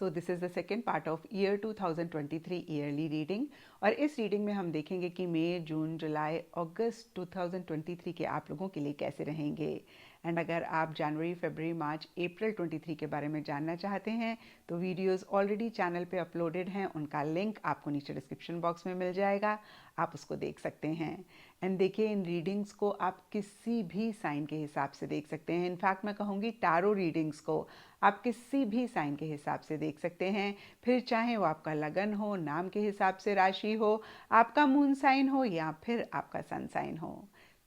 So this is the second part of year 2023 yearly reading और इस reading में हम देखेंगे कि मई, जून, जुलाई, अगस्त 2023 के आप लोगों के लिए कैसे रहेंगे। एंड अगर आप जनवरी, फरवरी, मार्च, अप्रैल 23 के बारे में जानना चाहते हैं तो वीडियोस ऑलरेडी चैनल पे अपलोडेड हैं, उनका लिंक आपको नीचे डिस्क्रिप्शन बॉक्स में मिल जाएगा, आप उसको देख सकते हैं। एंड देखिए, इन रीडिंग्स को आप किसी भी साइन के हिसाब से देख सकते हैं। इनफैक्ट मैं कहूँगी टैरो रीडिंग्स को आप किसी भी साइन के हिसाब से देख सकते हैं, फिर चाहे वो आपका लगन हो, नाम के हिसाब से राशि हो, आपका मून साइन हो या फिर आपका सन साइन हो।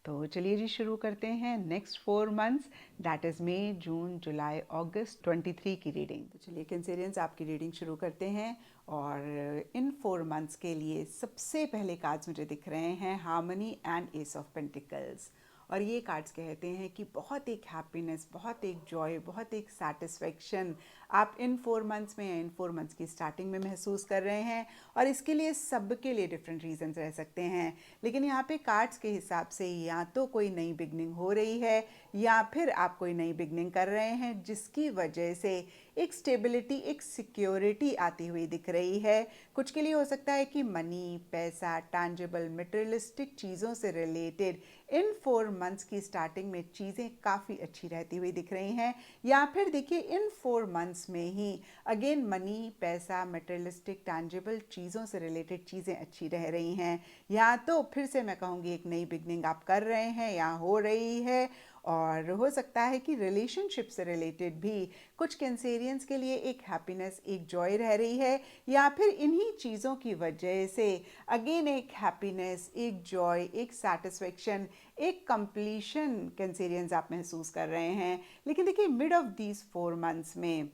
तो चलिए जी शुरू करते हैं नेक्स्ट 4 मंथ्स, दैट इज़ मई, जून, जुलाई, अगस्त 23 की रीडिंग। तो चलिए कैंसेरियंस, आपकी रीडिंग शुरू करते हैं। और इन 4 मंथ्स के लिए सबसे पहले कार्ड्स मुझे दिख रहे हैं harmony and S of pentacles. और ये कार्ड्स कहते हैं कि बहुत एक हैप्पीनेस, बहुत एक जॉय, बहुत एक सेटिस्फेक्शन आप इन 4 मंथ्स में या इन 4 मंथ्स की स्टार्टिंग में महसूस कर रहे हैं। और इसके लिए सबके लिए डिफरेंट रीजंस रह सकते हैं, लेकिन यहाँ पे कार्ड्स के हिसाब से या तो कोई नई बिगनिंग हो रही है या फिर आप कोई नई बिगनिंग कर रहे हैं, जिसकी वजह से एक स्टेबिलिटी, एक सिक्योरिटी आती हुई दिख रही है। कुछ के लिए हो सकता है कि मनी, पैसा, टैंजिबल, मटेरियलिस्टिक चीज़ों से रिलेटेड इन 4 मंथ्स की स्टार्टिंग में चीज़ें काफ़ी अच्छी रहती हुई दिख रही हैं, या फिर देखिए इन 4 मंथ्स में ही अगेन मनी, पैसा, मटेरियलिस्टिक, टैंजिबल चीज़ों से रिलेटेड चीज़ें अच्छी रह रही हैं। या तो फिर से मैं कहूँगी एक नई बिगनिंग आप कर रहे हैं या हो रही है। और हो सकता है कि रिलेशनशिप से रिलेटेड भी कुछ कैंसेरियंस के लिए एक हैप्पीनेस, एक जॉय रह रही है, या फिर इन्हीं चीज़ों की वजह से अगेन एक हैप्पीनेस, एक जॉय, एक सेटिस्फेक्शन, एक कंप्लीशन कैंसेरियंस आप महसूस कर रहे हैं। लेकिन देखिए, मिड ऑफ दीज 4 मंथ्स में,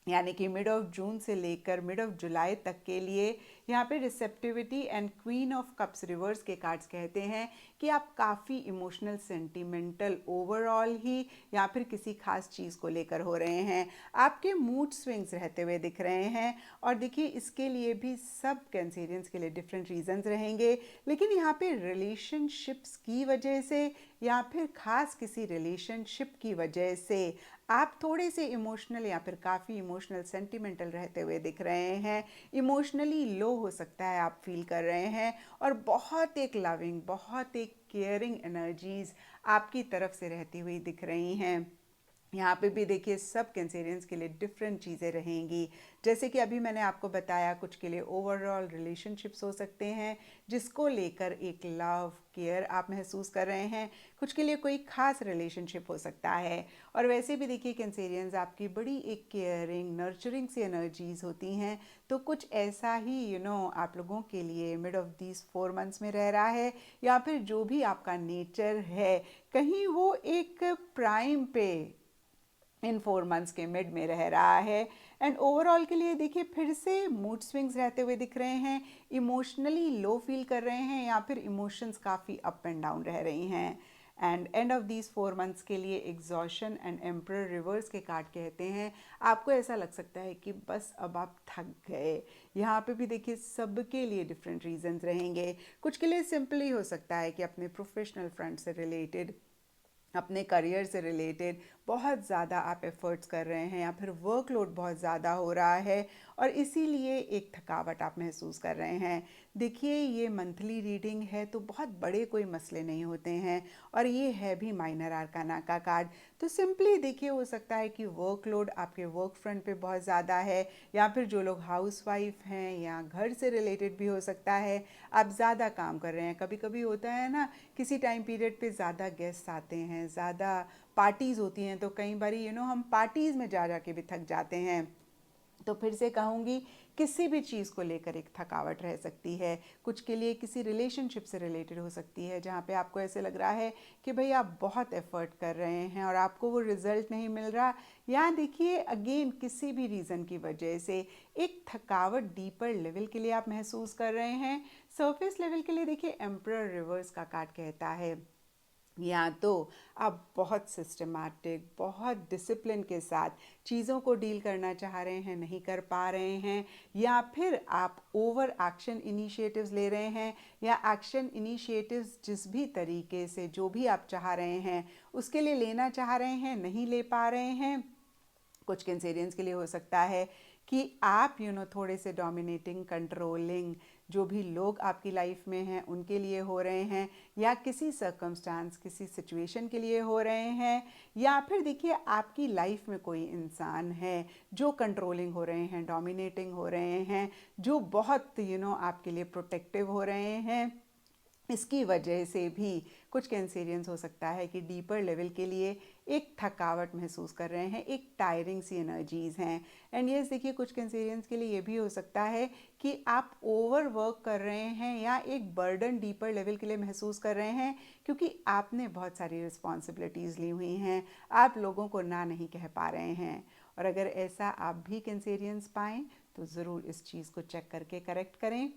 यानी कि मिड ऑफ जून से लेकर मिड ऑफ जुलाई तक के लिए यहाँ पे receptivity and queen of cups reverse के कार्ड्स कहते हैं कि आप काफ़ी इमोशनल, सेंटिमेंटल ओवरऑल ही या फिर किसी खास चीज़ को लेकर हो रहे हैं। आपके मूड स्विंग्स रहते हुए दिख रहे हैं। और देखिए, इसके लिए भी सब कैंसेरियंस के लिए डिफरेंट रीजंस रहेंगे, लेकिन यहाँ पे रिलेशनशिप्स की वजह से या फिर खास किसी रिलेशनशिप की वजह से आप थोड़े से इमोशनल या फिर काफ़ी इमोशनल, सेंटिमेंटल रहते हुए दिख रहे हैं। इमोशनली लो हो सकता है आप फील कर रहे हैं, और बहुत एक लविंग, बहुत एक केयरिंग एनर्जीज आपकी तरफ से रहती हुई दिख रही हैं। यहाँ पे भी देखिए, सब कैंसेरियंस के लिए डिफरेंट चीज़ें रहेंगी। जैसे कि अभी मैंने आपको बताया, कुछ के लिए ओवरऑल रिलेशनशिप्स हो सकते हैं जिसको लेकर एक लव, केयर आप महसूस कर रहे हैं। कुछ के लिए कोई खास रिलेशनशिप हो सकता है। और वैसे भी देखिए, कैंसेरियंस आपकी बड़ी एक केयरिंग, नर्चरिंग सी एनर्जीज होती हैं। तो कुछ ऐसा ही आप लोगों के लिए मिड ऑफ दीज 4 मंथ्स में रह रहा है, या फिर जो भी आपका नेचर है कहीं वो एक प्राइम पे इन 4 मंथ्स के मिड में रह रहा है। एंड ओवरऑल के लिए देखिए, फिर से मूड स्विंग्स रहते हुए दिख रहे हैं, इमोशनली लो फील कर रहे हैं, या फिर इमोशंस काफ़ी अप एंड डाउन रह रही हैं। And end of these 4 months के लिए एग्जॉशन एंड एम्परर रिवर्स के कार्ड कहते हैं, आपको ऐसा लग सकता है कि बस अब आप थक गए। यहाँ पे भी देखिए, सबके लिए डिफरेंट रीजंस रहेंगे। कुछ के लिए सिंपली हो सकता है कि अपने प्रोफेशनल फ्रंट से रिलेटेड, अपने करियर से रिलेटेड बहुत ज़्यादा आप एफर्ट्स कर रहे हैं, या फिर वर्कलोड बहुत ज़्यादा हो रहा है और इसीलिए एक थकावट आप महसूस कर रहे हैं। देखिए, ये मंथली रीडिंग है तो बहुत बड़े कोई मसले नहीं होते हैं, और ये है भी माइनर आर्काना का कार्ड। तो सिंपली देखिए, हो सकता है कि वर्कलोड आपके वर्क फ्रंट पे बहुत ज़्यादा है, या फिर जो लोग हाउसवाइफ हैं या घर से रिलेटेड भी हो सकता है, आप ज़्यादा काम कर रहे हैं। कभी कभी होता है ना, किसी टाइम पीरियड पे ज़्यादा गेस्ट आते हैं, ज़्यादा पार्टीज़ होती हैं, तो कई बार हम पार्टीज़ में जा के भी थक जाते हैं। तो फिर से कहूँगी, किसी भी चीज़ को लेकर एक थकावट रह सकती है। कुछ के लिए किसी रिलेशनशिप से रिलेटेड हो सकती है, जहाँ पे आपको ऐसे लग रहा है कि भाई आप बहुत एफर्ट कर रहे हैं और आपको वो रिजल्ट नहीं मिल रहा। या देखिए, अगेन किसी भी रीज़न की वजह से एक थकावट डीपर लेवल के लिए आप महसूस कर रहे हैं। सरफेस लेवल के लिए देखिए, एम्परर रिवर्स का कार्ड कहता है या तो आप बहुत सिस्टमैटिक, बहुत डिसिप्लिन के साथ चीज़ों को डील करना चाह रहे हैं, नहीं कर पा रहे हैं, या फिर आप ओवर एक्शन इनिशिएटिव्स ले रहे हैं, या एक्शन इनिशिएटिव्स जिस भी तरीके से जो भी आप चाह रहे हैं उसके लिए लेना चाह रहे हैं, नहीं ले पा रहे हैं। कुछ कैंसेरियंस के लिए हो सकता है कि आप थोड़े से डोमिनेटिंग, कंट्रोलिंग जो भी लोग आपकी लाइफ में हैं उनके लिए हो रहे हैं, या किसी सर्कमस्टांस, किसी सिचुएशन के लिए हो रहे हैं, या फिर देखिए आपकी लाइफ में कोई इंसान है जो कंट्रोलिंग हो रहे हैं, डोमिनेटिंग हो रहे हैं, जो बहुत आपके लिए प्रोटेक्टिव हो रहे हैं। इसकी वजह से भी कुछ कैंसेरियंस हो सकता है कि डीपर लेवल के लिए एक थकावट महसूस कर रहे हैं, एक टायरिंग सी एनर्जीज़ हैं। एंड यस देखिए, कुछ कैंसेरियंस के लिए ये भी हो सकता है कि आप ओवर वर्क कर रहे हैं या एक बर्डन डीपर लेवल के लिए महसूस कर रहे हैं, क्योंकि आपने बहुत सारी रिस्पॉन्सिबिलिटीज़ ली हुई हैं, आप लोगों को ना नहीं कह पा रहे हैं। और अगर ऐसा आप भी कैंसेरियंस पाएँ तो ज़रूर इस चीज़ को चेक करके करेक्ट करें।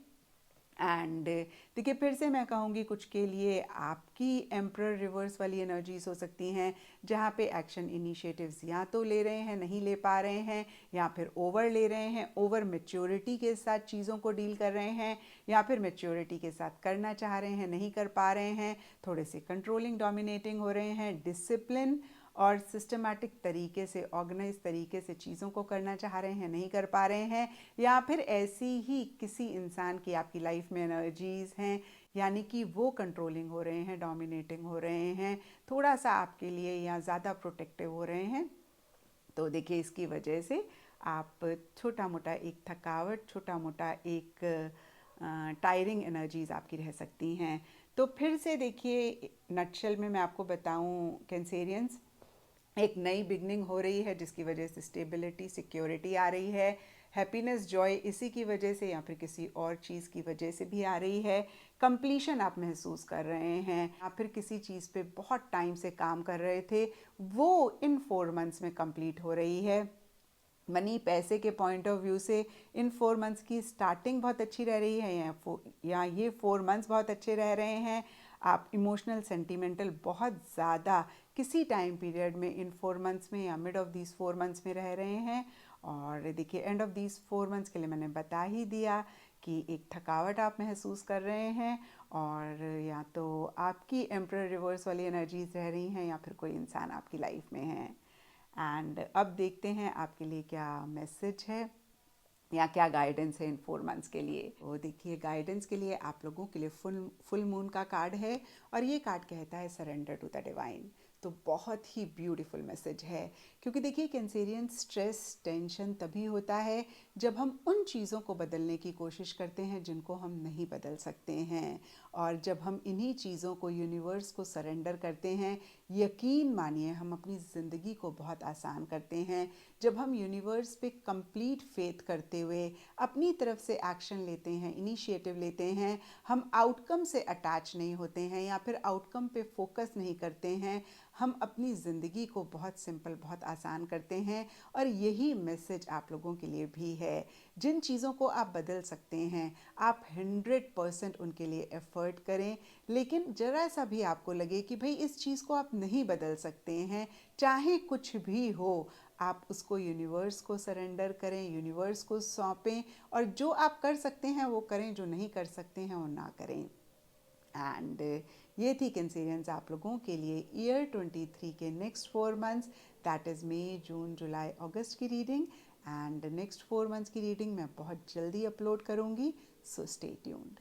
एंड देखिए, फिर से मैं कहूँगी, कुछ के लिए आपकी एम्परर रिवर्स वाली एनर्जीज हो सकती हैं, जहाँ पे एक्शन इनिशिएटिव्स या तो ले रहे हैं, नहीं ले पा रहे हैं, या फिर ओवर ले रहे हैं, ओवर मैच्योरिटी के साथ चीज़ों को डील कर रहे हैं, या फिर मैच्योरिटी के साथ करना चाह रहे हैं, नहीं कर पा रहे हैं, थोड़े से कंट्रोलिंग, डोमिनेटिंग हो रहे हैं, डिसिप्लिन और सिस्टमैटिक तरीके से, ऑर्गेनाइज तरीके से चीज़ों को करना चाह रहे हैं, नहीं कर पा रहे हैं, या फिर ऐसी ही किसी इंसान की आपकी लाइफ में एनर्जीज़ हैं, यानी कि वो कंट्रोलिंग हो रहे हैं, डोमिनेटिंग हो रहे हैं, थोड़ा सा आपके लिए या ज़्यादा प्रोटेक्टिव हो रहे हैं। तो देखिए, इसकी वजह से आप छोटा मोटा एक थकावट, छोटा मोटा एक टायरिंग एनर्जीज़ आपकी रह सकती हैं। तो फिर से देखिए, नटशेल में मैं आपको बताऊं, कैंसेरियंस, एक नई बिगनिंग हो रही है जिसकी वजह से स्टेबिलिटी, सिक्योरिटी आ रही है, हैप्पीनेस, जॉय इसी की वजह से या फिर किसी और चीज़ की वजह से भी आ रही है, कंप्लीशन आप महसूस कर रहे हैं, या फिर किसी चीज़ पे बहुत टाइम से काम कर रहे थे, वो इन 4 मंथ्स में कंप्लीट हो रही है। मनी, पैसे के पॉइंट ऑफ व्यू से इन 4 मंथ्स की स्टार्टिंग बहुत अच्छी रह रही है, या ये 4 मंथ्स बहुत अच्छे रह रहे हैं। आप इमोशनल, सेंटिमेंटल बहुत ज़्यादा किसी टाइम पीरियड में इन 4 मंथ्स में या मिड ऑफ दीज 4 मंथ्स में रह रहे हैं। और देखिए, एंड ऑफ दीज 4 मंथ्स के लिए मैंने बता ही दिया कि एक थकावट आप महसूस कर रहे हैं, और या तो आपकी एम्परर रिवर्स वाली एनर्जीज रह रही हैं, या फिर कोई इंसान आपकी लाइफ में है। एंड अब देखते हैं आपके लिए क्या मैसेज है या क्या गाइडेंस है इन 4 मंथ्स के लिए। तो देखिए, गाइडेंस के लिए आप लोगों के लिए फुल मून का कार्ड है, और ये कार्ड कहता है सरेंडर टू द डिवाइन। तो बहुत ही ब्यूटीफुल मैसेज है, क्योंकि देखिए, कैंसेरियन, स्ट्रेस, टेंशन तभी होता है जब हम उन चीज़ों को बदलने की कोशिश करते हैं जिनको हम नहीं बदल सकते हैं, और जब हम इन्हीं चीज़ों को, यूनिवर्स को सरेंडर करते हैं, यकीन मानिए हम अपनी ज़िंदगी को बहुत आसान करते हैं। जब हम यूनिवर्स पे कंप्लीट फेथ करते हुए अपनी तरफ से एक्शन लेते हैं, इनिशिएटिव लेते हैं, हम आउटकम से अटैच नहीं होते हैं या फिर आउटकम पे फोकस नहीं करते हैं, हम अपनी ज़िंदगी को बहुत सिंपल, बहुत आसान करते हैं। और यही मैसेज आप लोगों के लिए भी है। जिन चीज़ों को आप बदल सकते हैं, आप 100% उनके लिए एफर्ट करें, लेकिन ज़रा सा भी आपको लगे कि भाई इस चीज़ को आप नहीं बदल सकते हैं, चाहे कुछ भी हो, आप उसको यूनिवर्स को सरेंडर करें, यूनिवर्स को सौंपें, और जो आप कर सकते हैं वो करें, जो नहीं कर सकते हैं वो ना करें। एंड ये थी कैंसेरियंस आप लोगों के लिए ईयर 23 के नेक्स्ट 4 मंथ्स, दैट इज़ मई, जून, जुलाई, अगस्त की रीडिंग। एंड नेक्स्ट 4 मंथ्स की रीडिंग मैं बहुत जल्दी अपलोड करूँगी, सो स्टे ट्यून्ड।